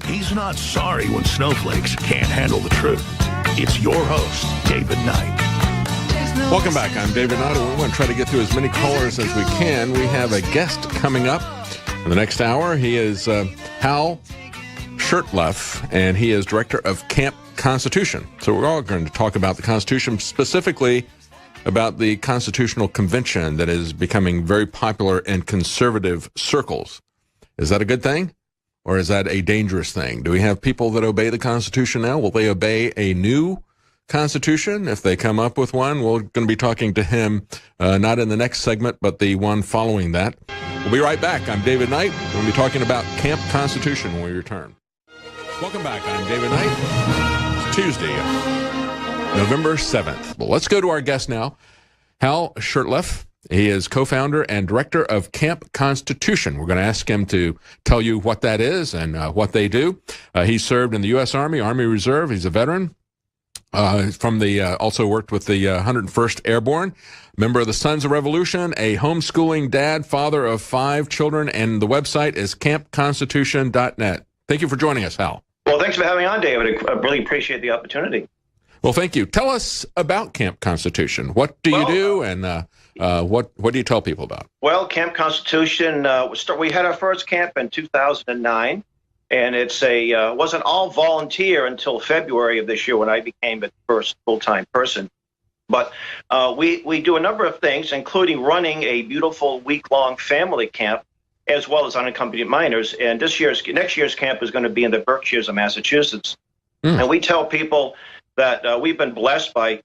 He's not sorry when snowflakes can't handle the truth. It's your host, David Knight. Welcome back. I'm David Knight, and we want to try to get through as many callers as we can. We have a guest coming up in the next hour. He is Hal Shurtleff, and he is director of Camp Constitution. So we're all going to talk about the Constitution, specifically about the Constitutional Convention that is becoming very popular in conservative circles. Is that a good thing? Or is that a dangerous thing? Do we have people that obey the Constitution now? Will they obey a new Constitution if they come up with one? We're going to be talking to him, not in the next segment, but the one following that. We'll be right back. I'm David Knight. We'll be talking about Camp Constitution when we return. Welcome back. I'm David Knight. It's Tuesday, November 7th. Well, let's go to our guest now, Hal Shurtleff. He is co-founder and director of Camp Constitution. We're going to ask him to tell you what that is and what they do. He served in the U.S. Army, Army Reserve. He's a veteran. Also worked with the 101st Airborne, member of the Sons of Revolution, a homeschooling dad, father of 5 children, and the website is campconstitution.net. Thank you for joining us, Hal. Well, thanks for having me on, David. I really appreciate the opportunity. Well, thank you. Tell us about Camp Constitution. What do you do, and what do you tell people about? Well, Camp Constitution, we had our first camp in 2009, and it wasn't all volunteer until February of this year when I became the first full-time person. But we do a number of things, including running a beautiful week-long family camp, as well as unaccompanied minors. And next year's camp is going to be in the Berkshires of Massachusetts. And we tell people that we've been blessed by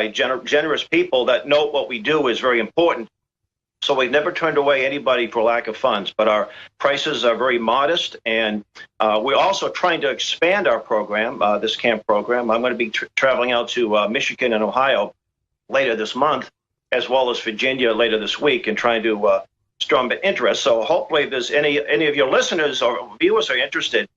generous people that know what we do is very important. So we've never turned away anybody for lack of funds, but our prices are very modest. And we're also trying to expand our program, this camp program. I'm going to be traveling out to Michigan and Ohio later this month, as well as Virginia later this week, and trying to strong interest. So hopefully if there's any of your listeners or viewers are interested,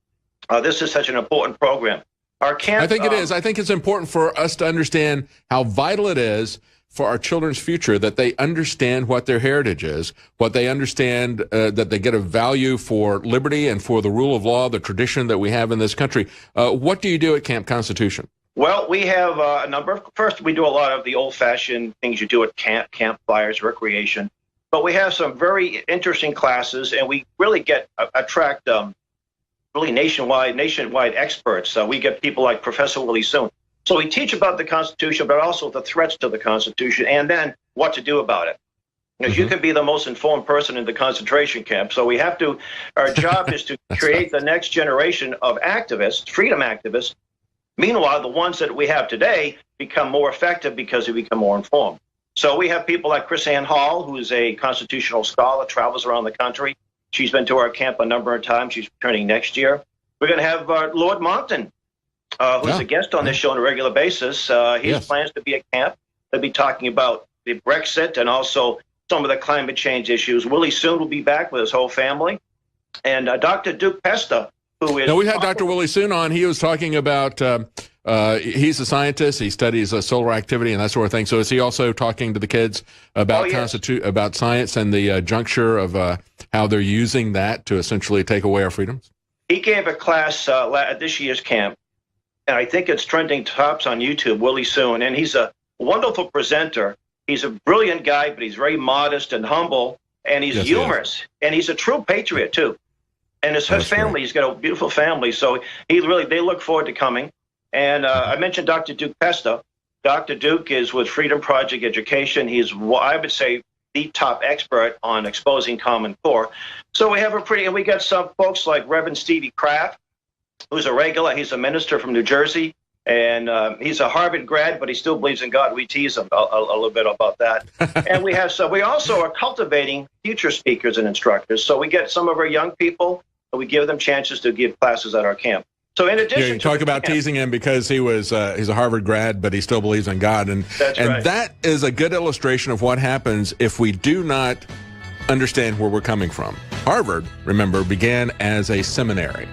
this is such an important program. Our camp, I think it is. I think it's important for us to understand how vital it is for our children's future that they understand what their heritage is, what they understand, that they get a value for liberty and for the rule of law, the tradition that we have in this country. What do you do at Camp Constitution? Well, we have a number of, first, we do a lot of the old-fashioned things you do at campfires, recreation. But we have some very interesting classes, and we really attract really nationwide experts. We get people like Professor Willie Soon. So we teach about the Constitution, but also the threats to the Constitution, and then what to do about it. Because you can be the most informed person in the concentration camp. So our job is to create the next generation of activists, freedom activists. Meanwhile, the ones that we have today become more effective because they become more informed. So we have people like Chris Ann Hall, who's a constitutional scholar, travels around the country. She's been to our camp a number of times. She's returning next year. We're going to have Lord Monckton, who's a guest on this show on a regular basis. He has plans to be at camp. They'll be talking about the Brexit and also some of the climate change issues. Willie Soon will be back with his whole family. And Dr. Duke Pesta, who is... Now, we had Dr. Willie Soon on. He was talking about... he's a scientist. He studies solar activity and that sort of thing. So is he also talking to the kids about about science and the juncture of how they're using that to essentially take away our freedoms? He gave a class at this year's camp, and I think it's trending tops on YouTube, Willie Soon. And he's a wonderful presenter. He's a brilliant guy, but he's very modest and humble, and he's humorous. And he's a true patriot, too. And his family, he's got a beautiful family. So they look forward to coming. And I mentioned Dr. Duke Pesta. Dr. Duke is with Freedom Project Education. He's, I would say, the top expert on exposing Common Core. So we got some folks like Reverend Stevie Kraft, who's a regular. He's a minister from New Jersey, and he's a Harvard grad, but he still believes in God. We tease him a little bit about that. And we also are cultivating future speakers and instructors. So we get some of our young people, and we give them chances to give classes at our camp. So in addition, you talk about teasing him because he's a Harvard grad, but he still believes in God, and that is a good illustration of what happens if we do not understand where we're coming from. Harvard, remember, began as a seminary,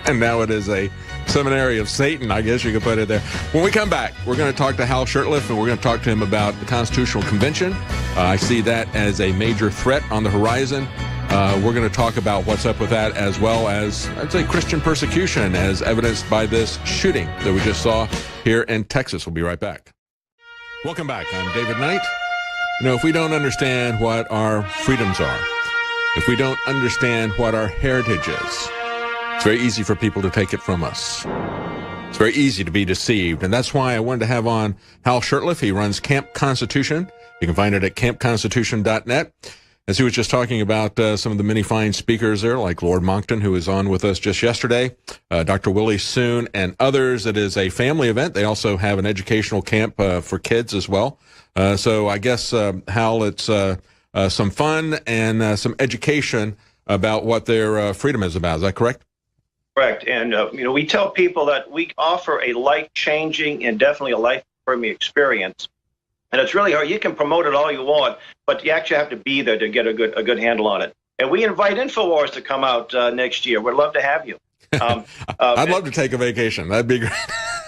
and now it is a seminary of Satan, I guess you could put it there. When we come back, we're going to talk to Hal Shurtleff, and we're going to talk to him about the Constitutional Convention. I see that as a major threat on the horizon. We're going to talk about what's up with that, as well as, I'd say, Christian persecution as evidenced by this shooting that we just saw here in Texas. We'll be right back. Welcome back. I'm David Knight. You know, if we don't understand what our freedoms are, if we don't understand what our heritage is, it's very easy for people to take it from us. It's very easy to be deceived, and that's why I wanted to have on Hal Shurtleff. He runs Camp Constitution. You can find it at campconstitution.net. As he was just talking about some of the many fine speakers there, like Lord Monckton, who was on with us just yesterday, Dr. Willie Soon, and others. It is a family event. They also have an educational camp for kids as well. So I guess, Hal, it's some fun and some education about what their freedom is about. Is that correct? Correct. And, we tell people that we offer a life-changing and definitely a life-affirming experience. And it's really hard. You can promote it all you want, but you actually have to be there to get a good handle on it. And we invite InfoWars to come out next year. We'd love to have you. I'd love to take a vacation. That'd be great.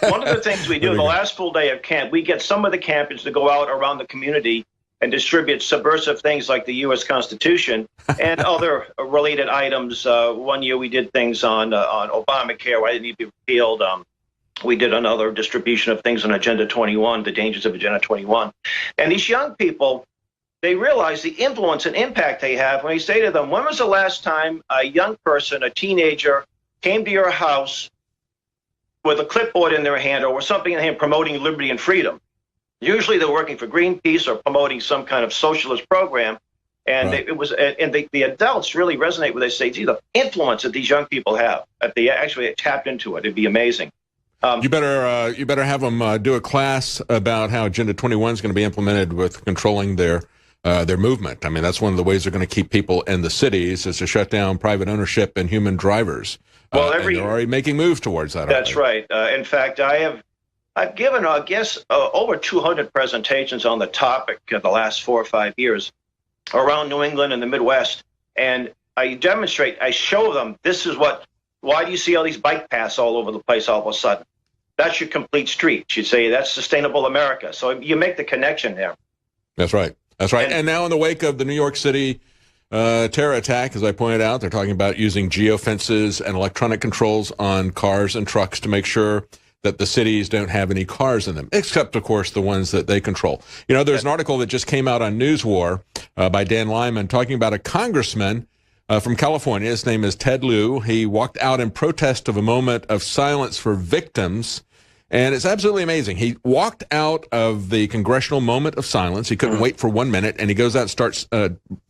One of the things we do the last full day of camp, we get some of the campers to go out around the community and distribute subversive things like the U.S. Constitution and other related items. One year we did things on Obamacare, why it need to be repealed. We did another distribution of things on Agenda 21, the dangers of Agenda 21. And these young people, they realize the influence and impact they have when you say to them, when was the last time a young person, a teenager, came to your house with a clipboard in their hand or with something in their hand promoting liberty and freedom? Usually they're working for Greenpeace or promoting some kind of socialist program. And right. The adults really resonate with, they say, gee, the influence that these young people have, that they actually tapped into it. It'd be amazing. You better have them do a class about how Agenda 21 is going to be implemented with controlling their movement. I mean, that's one of the ways they're going to keep people in the cities is to shut down private ownership and human drivers. Well, and they're already making moves towards that. That's right. In fact, I've given, I guess, over 200 presentations on the topic in the last 4 or 5 years around New England and the Midwest, and I show them why do you see all these bike paths all over the place all of a sudden? That's your complete street. You'd say that's sustainable America. So you make the connection there. That's right. That's right. And now in the wake of the New York City terror attack, as I pointed out, they're talking about using geofences and electronic controls on cars and trucks to make sure that the cities don't have any cars in them, except, of course, the ones that they control. You know, there's an article that just came out on NewsWar by Dan Lyman talking about a congressman from California. His name is Ted Lieu. He walked out in protest of a moment of silence for victims, and it's absolutely amazing. He walked out of the congressional moment of silence. He couldn't wait for 1 minute, and he goes out and starts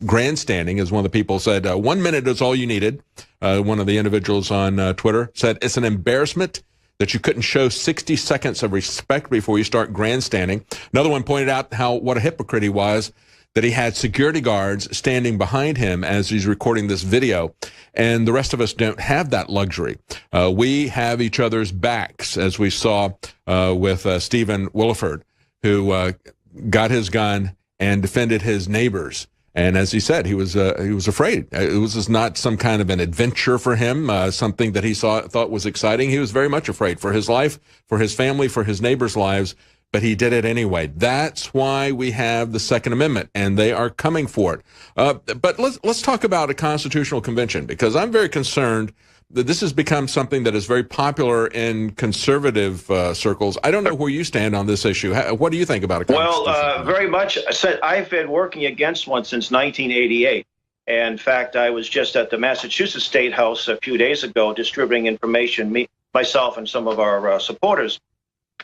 grandstanding, as one of the people said. 1 minute is all you needed. One of the individuals on Twitter said, it's an embarrassment that you couldn't show 60 seconds of respect before you start grandstanding. Another one pointed out what a hypocrite he was, that he had security guards standing behind him as he's recording this video, and the rest of us don't have that luxury. We have each other's backs, as we saw with Stephen Williford, who got his gun and defended his neighbors. And as he said, he was afraid. It was not some kind of an adventure for him, something that he thought was exciting. He was very much afraid for his life, for his family, for his neighbors' lives. But he did it anyway. That's why we have the Second Amendment, and they are coming for it. But let's talk about a constitutional convention, because I'm very concerned that this has become something that is very popular in conservative circles. I don't know where you stand on this issue. What do you think about a constitutional convention? Very much. I've been working against one since 1988. And in fact, I was just at the Massachusetts State House a few days ago distributing information, myself and some of our supporters,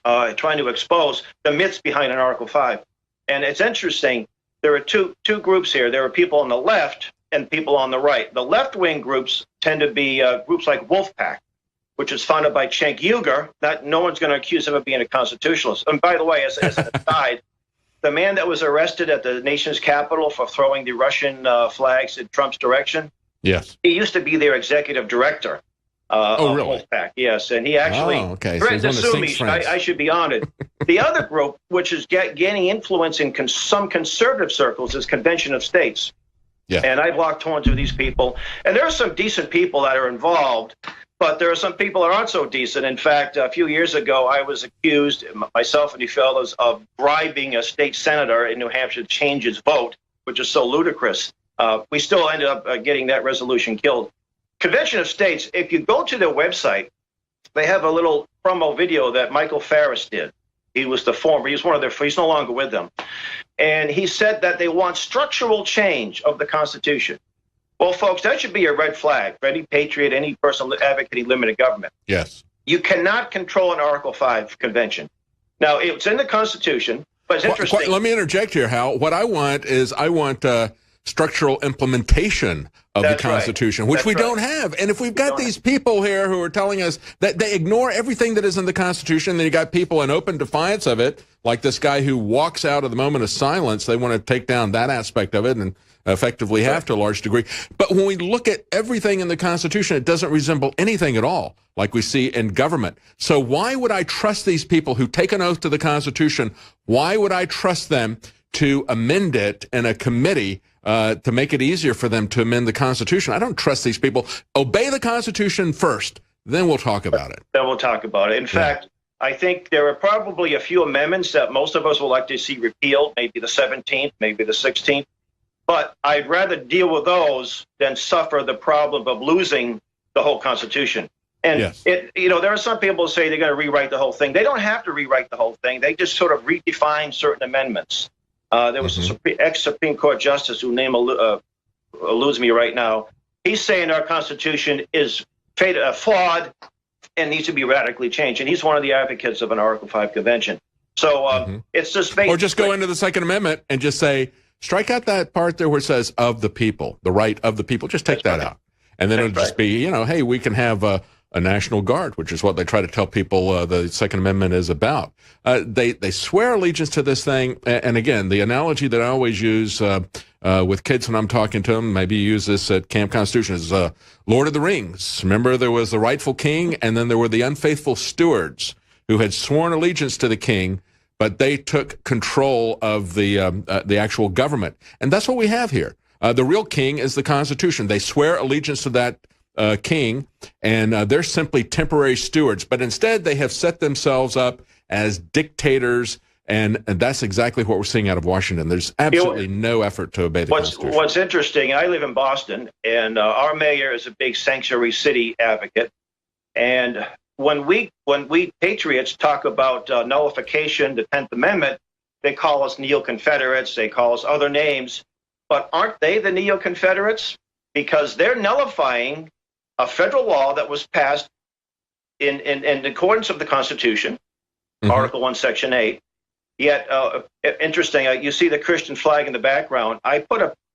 trying to expose the myths behind an Article 5. And it's interesting, there are two groups here. There are people on the left and people on the right. The left-wing groups tend to be groups like Wolfpack, which is founded by Cenk Uygur. No one's going to accuse him of being a constitutionalist. And by the way, as an aside, the man that was arrested at the nation's capital for throwing the Russian flags in Trump's direction, yes, he used to be their executive director. Really? Wolfpack, yes, and he actually threatened to sue me. I should be honored. The other group, which is gaining influence in some conservative circles, is Convention of States. Yeah. And I've locked horns with these people, and there are some decent people that are involved, but there are some people that aren't so decent. In fact, a few years ago, I was accused, myself and a few fellows, of bribing a state senator in New Hampshire to change his vote, which is so ludicrous. we still ended up getting that resolution killed. Convention of States, if you go to their website, they have a little promo video that Michael Farris did. He was the former, he's one of their, he's no longer with them. And he said that they want structural change of the Constitution. Well, folks, that should be a red flag for any patriot, any person advocating limited government. Yes. You cannot control an Article 5 convention. Now, it's in the Constitution, but it's interesting. Let me interject here, Hal. What I want is structural implementation of the Constitution, which we don't have. And if we've got these people here who are telling us that they ignore everything that is in the Constitution, then you got people in open defiance of it, like this guy who walks out of the moment of silence. They want to take down that aspect of it and effectively have to a large degree. But when we look at everything in the Constitution, it doesn't resemble anything at all like we see in government. So why would I trust these people who take an oath to the Constitution? Why would I trust them to amend it in a committee to make it easier for them to amend the Constitution? I don't trust these people. Obey the Constitution first, then we'll talk about it. Then we'll talk about it. In fact, I think there are probably a few amendments that most of us would like to see repealed, maybe the 17th, maybe the 16th. But I'd rather deal with those than suffer the problem of losing the whole Constitution. And there are some people who say they're going to rewrite the whole thing. They don't have to rewrite the whole thing. They just sort of redefine certain amendments. There was an ex-Supreme Court justice whose name eludes me right now. He's saying our Constitution is flawed and needs to be radically changed. And he's one of the advocates of an Article 5 convention. So it's just basically... Or just go into the Second Amendment and just say, strike out that part there where it says of the people, the right of the people. Just take that out. And then it'll just be, hey, we can have a National Guard, which is what they try to tell people the Second Amendment is about. They swear allegiance to this thing. And again, the analogy that I always use with kids when I'm talking to them, maybe you use this at Camp Constitution, is Lord of the Rings. Remember, there was the rightful king, and then there were the unfaithful stewards who had sworn allegiance to the king, but they took control of the actual government. And that's what we have here. The real king is the Constitution. They swear allegiance to that king, and they're simply temporary stewards. But instead, they have set themselves up as dictators, and that's exactly what we're seeing out of Washington. There's absolutely no effort to obey the Constitution. What's interesting, I live in Boston, and our mayor is a big sanctuary city advocate. And when we patriots talk about nullification, the 10th Amendment, they call us neo-Confederates, they call us other names. But aren't they the neo-Confederates? Because they're nullifying a federal law that was passed in accordance of the Constitution, Article 1, Section 8. Yet, interesting, you see the Christian flag in the background. I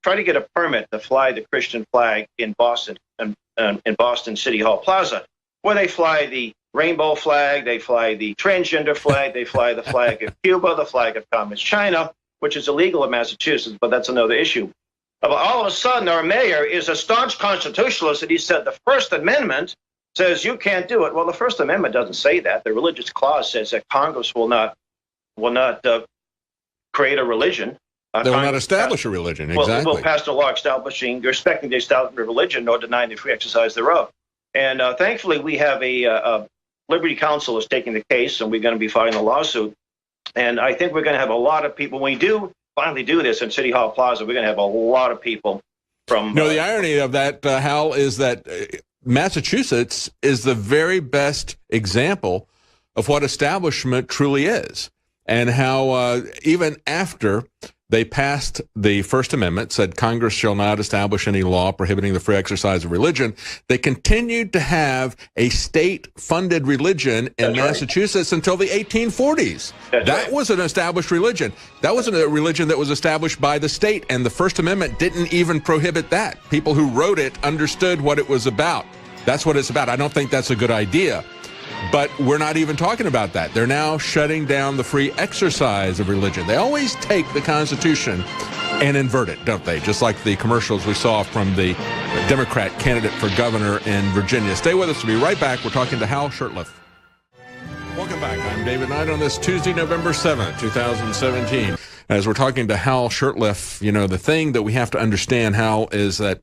try to get a permit to fly the Christian flag in Boston, in Boston City Hall Plaza, where they fly the rainbow flag, they fly the transgender flag, they fly the flag of Cuba, the flag of Communist China, which is illegal in Massachusetts, but that's another issue. But all of a sudden, our mayor is a staunch constitutionalist, and he said the First Amendment says you can't do it. Well, the First Amendment doesn't say that. The religious clause says that Congress will not create a religion. They will not establish a religion, exactly. Will pass a law respecting the establishment of religion, nor denying the free exercise thereof. And thankfully, we have a Liberty Counsel is taking the case, and we're going to be filing a lawsuit. And I think we're going to have a lot of people, when we do finally do this in City Hall Plaza, we're going to have a lot of people from... the irony of that, Hal, is that Massachusetts is the very best example of what establishment truly is, and how even after they passed the First Amendment, said Congress shall not establish any law prohibiting the free exercise of religion, they continued to have a state-funded religion in Massachusetts until the 1840s. That was an established religion. That wasn't a religion that was established by the state, and the First Amendment didn't even prohibit that. People who wrote it understood what it was about. That's what it's about. I don't think that's a good idea. But we're not even talking about that. They're now shutting down the free exercise of religion. They always take the Constitution and invert it, don't they? Just like the commercials we saw from the Democrat candidate for governor in Virginia. Stay with us. We'll be right back. We're talking to Hal Shurtleff. Welcome back. I'm David Knight on this Tuesday, November 7th, 2017. As we're talking to Hal Shurtleff, the thing that we have to understand, Hal, is that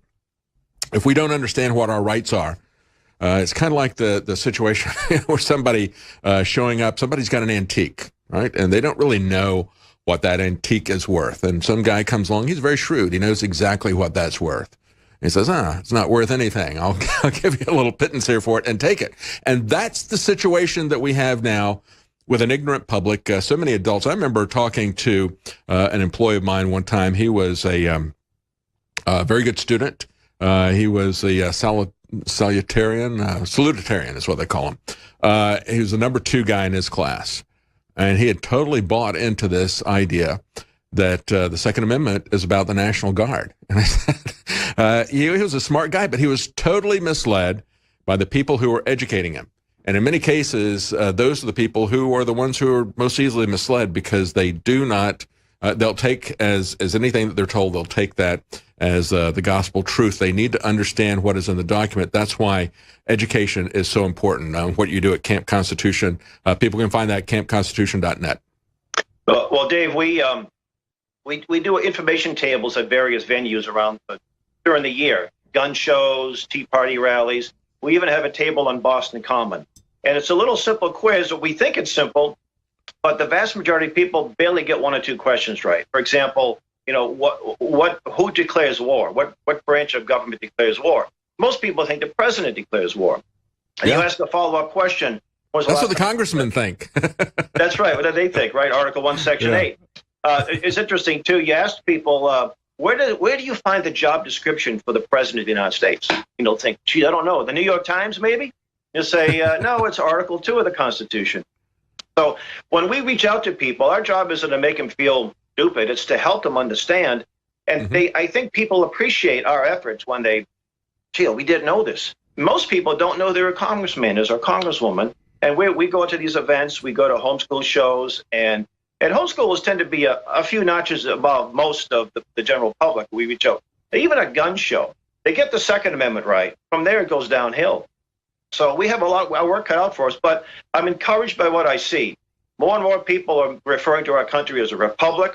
if we don't understand what our rights are, it's kind of like the situation where somebody showing up, somebody's got an antique, right? And they don't really know what that antique is worth. And some guy comes along, he's very shrewd. He knows exactly what that's worth. He says, it's not worth anything. I'll give you a little pittance here for it and take it. And that's the situation that we have now with an ignorant public. So many adults. I remember talking to an employee of mine one time. He was a very good student. He was a salutatorian is what they call him. He was the number 2 guy in his class. And he had totally bought into this idea that the Second Amendment is about the National Guard. And I said, he was a smart guy, but he was totally misled by the people who were educating him. And in many cases, those are the people who are the ones who are most easily misled, because they do not, they'll take as anything that they're told, they'll take that as the gospel truth. They need to understand what is in the document. That's why education is so important. What you do at Camp Constitution, people can find that at campconstitution.net. Well, Dave, we do information tables at various venues around during the year, gun shows, Tea Party rallies. We even have a table on Boston Common. And it's a little simple quiz. We think it's simple, but the vast majority of people barely get 1 or 2 questions right. For example, who declares war? What branch of government declares war? Most people think the president declares war. And you ask a follow-up question. That's what the congressmen think. That's right. What do they think, right? Article 1, Section 8. It's interesting, too. You ask people, where do you find the job description for the president of the United States? Think, gee, I don't know. The New York Times, maybe? You say, no, it's Article 2 of the Constitution. So when we reach out to people, our job isn't to make them feel stupid. It's to help them understand. And I think people appreciate our efforts when they, gee, we didn't know this. Most people don't know they're a congressman or congresswoman. And we go to these events, we go to homeschool shows, and homeschoolers tend to be a few notches above most of the general public. We reach out. Even a gun show, they get the Second Amendment right. From there, it goes downhill. So we have a lot of work cut out for us, but I'm encouraged by what I see. More and more people are referring to our country as a republic.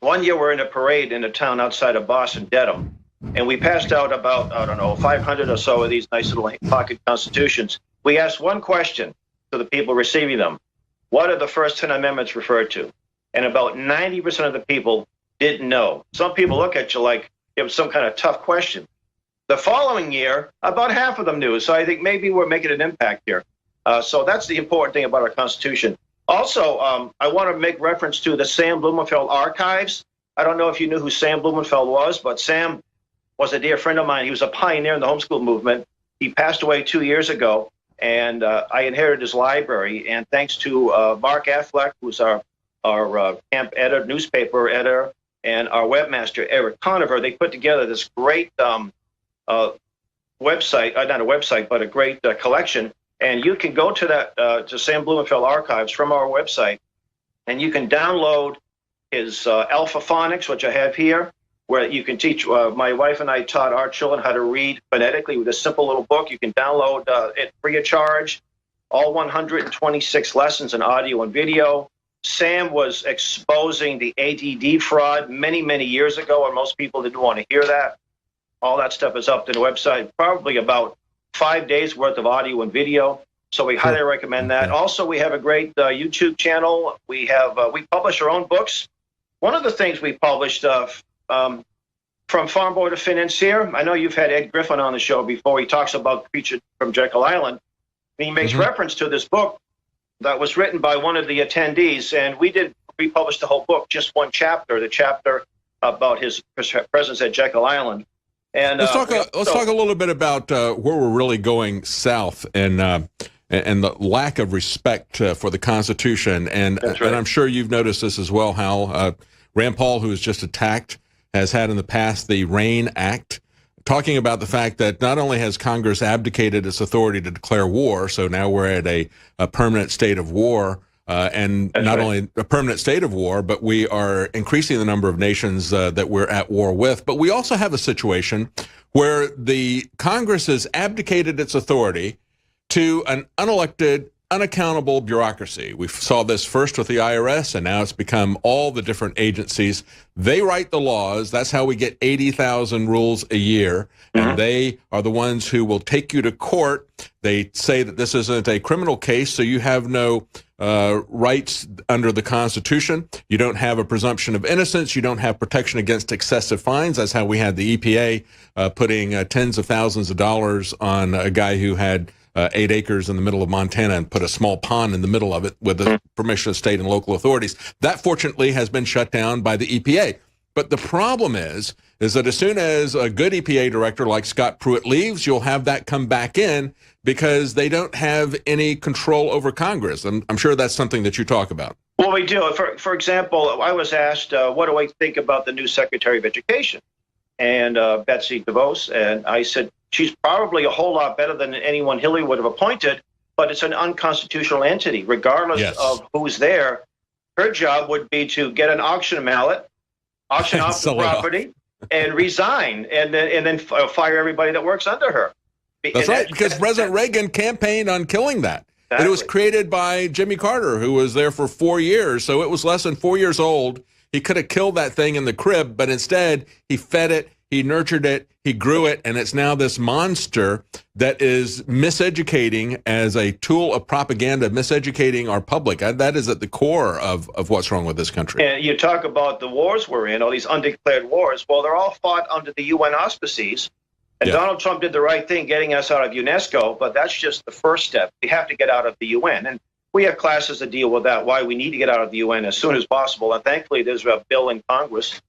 One year we're in a parade in a town outside of Boston, Dedham, and we passed out about, 500 or so of these nice little pocket constitutions. We asked one question to the people receiving them. What are the first 10 amendments referred to? And about 90% of the people didn't know. Some people look at you like it was some kind of tough question. The following year, about half of them knew. So I think maybe we're making an impact here. So that's the important thing about our Constitution. Also, I want to make reference to the Sam Blumenfeld Archives. I don't know if you knew who Sam Blumenfeld was, but Sam was a dear friend of mine. He was a pioneer in the homeschool movement. He passed away 2 years ago, and I inherited his library. And thanks to Mark Affleck, who's our camp editor, newspaper editor, and our webmaster, Eric Conover, they put together this great website, not a website, but a great collection. And you can go to that, to Sam Blumenfeld Archives from our website, and you can download his Alpha Phonics, which I have here, where you can teach, my wife and I taught our children how to read phonetically with a simple little book. You can download it free of charge, all 126 lessons in audio and video. Sam was exposing the ADD fraud many, many years ago, and most people didn't want to hear that. All that stuff is up to the website, probably about 5 days worth of audio and video. So we highly recommend that. Also, we have a great YouTube channel. We publish our own books. One of the things we published from Farm Boy to Financier, I know you've had Ed Griffin on the show before. He talks about the creature from Jekyll Island. He makes reference to this book that was written by one of the attendees, and we published the whole book, just one chapter, the chapter about his presence at Jekyll Island. And let's talk a little bit about where we're really going south and the lack of respect for the Constitution. And I'm sure you've noticed this as well, Hal. Rand Paul, who was just attacked, has had in the past the RAIN Act, talking about the fact that not only has Congress abdicated its authority to declare war, so now we're at a permanent state of war, and That's not only a permanent state of war, but we are increasing the number of nations that we're at war with. But we also have a situation where the Congress has abdicated its authority to an unelected unaccountable bureaucracy. We saw this first with the IRS, and now it's become all the different agencies. They write the laws. That's how we get 80,000 rules a year. And they are the ones who will take you to court. They say that this isn't a criminal case, so you have no rights under the Constitution. You don't have a presumption of innocence. You don't have protection against excessive fines. That's how we had the EPA putting tens of thousands of dollars on a guy who had 8 acres in the middle of Montana and put a small pond in the middle of it with the permission of state and local authorities. That, fortunately, has been shut down by the EPA. But the problem is that as soon as a good EPA director like Scott Pruitt leaves, you'll have that come back in because they don't have any control over Congress. I'm sure that's something that you talk about. Well, we do. For example, I was asked, what do I think about the new Secretary of Education? And Betsy DeVos, and I said, she's probably a whole lot better than anyone Hillary would have appointed, but it's an unconstitutional entity. Regardless of who's there, her job would be to get an auction ballot, auction off the property, and resign, and then fire everybody that works under her. That's right, because President Reagan campaigned on killing that. Exactly. It was created by Jimmy Carter, who was there for 4 years, so it was less than 4 years old. He could have killed that thing in the crib, but instead he fed it, he nurtured it, he grew it, and it's now this monster that is miseducating as a tool of propaganda, miseducating our public. That is at the core of what's wrong with this country. And you talk about the wars we're in, all these undeclared wars. Well, they're all fought under the UN auspices. And Donald Trump did the right thing getting us out of UNESCO, but that's just the first step. We have to get out of the UN. And we have classes that deal with that, why we need to get out of the UN as soon as possible. And thankfully, there's a bill in Congress.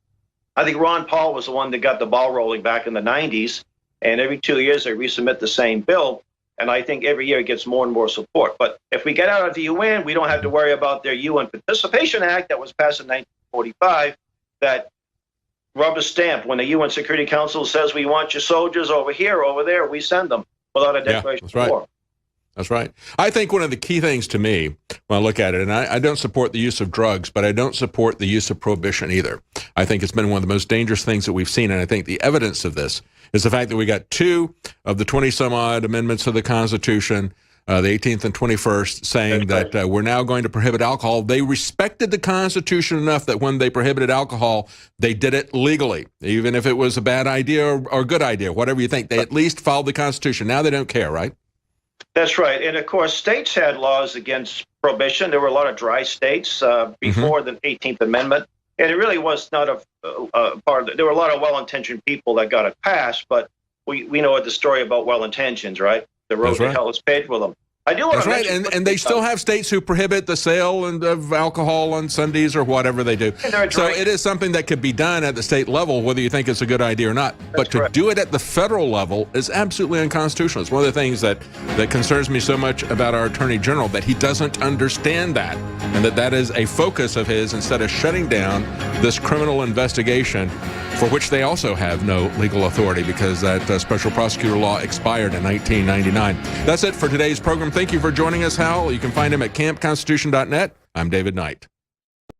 I think Ron Paul was the one that got the ball rolling back in the 90s. And every 2 years, they resubmit the same bill. And I think every year it gets more and more support. But if we get out of the UN, we don't have to worry about their UN Participation Act that was passed in 1945 that rubber stamp. When the UN Security Council says we want your soldiers over here, over there, we send them without a declaration of war. That's right. I think one of the key things to me when I look at it, and I don't support the use of drugs, but I don't support the use of prohibition either. I think it's been one of the most dangerous things that we've seen, and I think the evidence of this is the fact that we got 2 of the 20-some-odd amendments of the Constitution, the 18th and 21st, saying that we're now going to prohibit alcohol. They respected the Constitution enough that when they prohibited alcohol, they did it legally, even if it was a bad idea or a good idea, whatever you think. They at least followed the Constitution. Now they don't care, right? That's right. And, of course, states had laws against prohibition. There were a lot of dry states before the 18th Amendment. And it really was not a part of it. There were a lot of well-intentioned people that got it passed, but we know the story about well-intentions, right? The road to hell is paved with them. I do want to mention, and they still have states who prohibit the sale of alcohol on Sundays or whatever they do. So it is something that could be done at the state level, whether you think it's a good idea or not. But to do it at the federal level is absolutely unconstitutional. It's one of the things that concerns me so much about our Attorney General, that he doesn't understand that, and that is a focus of his instead of shutting down this criminal investigation, for which they also have no legal authority because that special prosecutor law expired in 1999. That's it for today's program. Thank you for joining us, Hal. You can find him at campconstitution.net. I'm David Knight.